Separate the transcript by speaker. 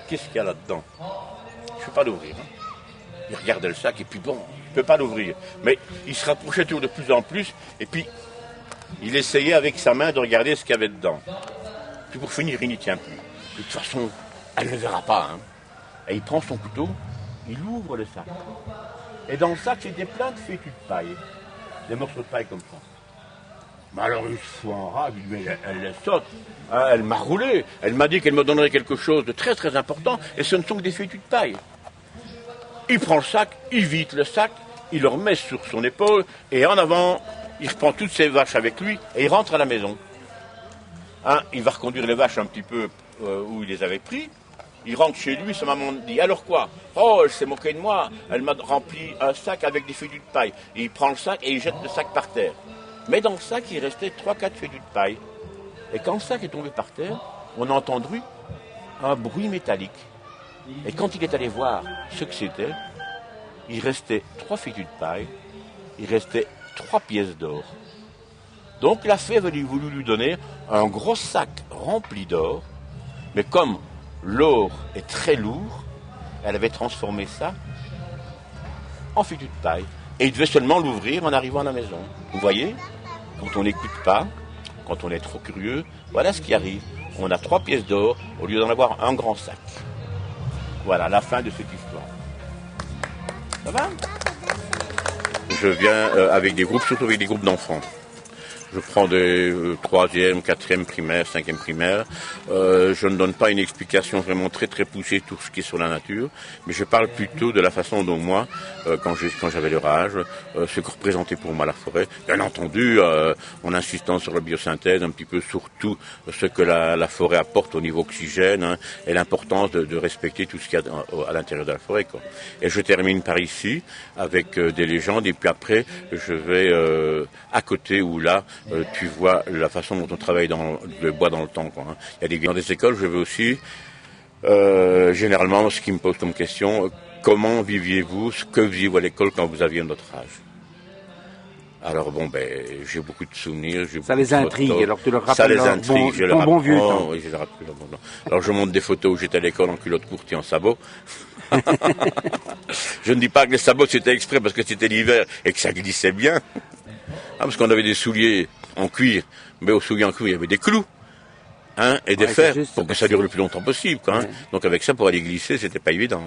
Speaker 1: qu'est-ce qu'il y a là-dedans? Je ne peux pas l'ouvrir. Il regardait le sac et puis bon, il ne peut pas l'ouvrir. Mais il se rapprochait toujours de plus en plus et puis il essayait avec sa main de regarder ce qu'il y avait dedans. Puis pour finir, il n'y tient plus. De toute façon, elle ne verra pas. Et il prend son couteau, il ouvre le sac. Et dans le sac, c'était plein de fétus de paille. Des morceaux de paille comme ça. Mais alors, une fois en rage, elle les saute. Elle m'a roulé. Elle m'a dit qu'elle me donnerait quelque chose de très très important. Et ce ne sont que des fétus de paille. Il prend le sac, il vide le sac, il le remet sur son épaule. Et en avant, il reprend toutes ses vaches avec lui et il rentre à la maison. Il va reconduire les vaches un petit peu où il les avait pris. Il rentre chez lui, sa maman dit « Alors quoi ? Oh, elle s'est moquée de moi. Elle m'a rempli un sac avec des fétus de paille. » Et il prend le sac et il jette le sac par terre. Mais dans le sac, il restait 3-4 fétus de paille. Et quand le sac est tombé par terre, on a entendu un bruit métallique. Et quand il est allé voir ce que c'était, il restait 3 fétus de paille, il restait 3 pièces d'or. Donc la fée avait voulu lui donner un gros sac rempli d'or, mais comme l'or est très lourd, elle avait transformé ça en fétus de paille. Et il devait seulement l'ouvrir en arrivant à la maison. Vous voyez, quand on n'écoute pas, quand on est trop curieux, voilà ce qui arrive. On a 3 pièces d'or au lieu d'en avoir un grand sac. Voilà, la fin de cette histoire. Ça va ? Je viens avec des groupes, surtout avec des groupes d'enfants. Je prends des 3e, 4e primaire, 5e primaire. Je ne donne pas une explication vraiment très très poussée sur ce qui est sur la nature, mais je parle plutôt de la façon dont moi, quand j'avais leur âge, ce que représentait pour moi la forêt. Bien entendu, en insistant sur la biosynthèse, un petit peu sur tout ce que la forêt apporte au niveau oxygène, et l'importance de respecter tout ce qu'il y a à l'intérieur de la forêt, quoi. Et je termine par ici avec des légendes, et puis après je vais à côté ou là. Tu vois la façon dont on travaille dans le bois dans le temps, quoi. Il y a dans des écoles, je veux aussi, généralement, ce qui me pose comme question, comment viviez-vous, ce que viviez-vous à l'école quand vous aviez notre âge? Alors bon, j'ai beaucoup de souvenirs.
Speaker 2: Ça les intrigue, alors tu leur rappelles
Speaker 1: ça les intrigue, je
Speaker 2: ton bon vieux temps.
Speaker 1: Oui, je les rappelle bon temps. Alors je montre des photos où j'étais à l'école en culotte courte et en sabots. Je ne dis pas que les sabots c'était exprès parce que c'était l'hiver et que ça glissait bien. Parce qu'on avait des souliers en cuir, mais aux souliers en cuir, il y avait des clous, et des fers, pour que ça dure le plus longtemps possible, quoi. Donc avec ça, pour aller glisser, c'était pas évident.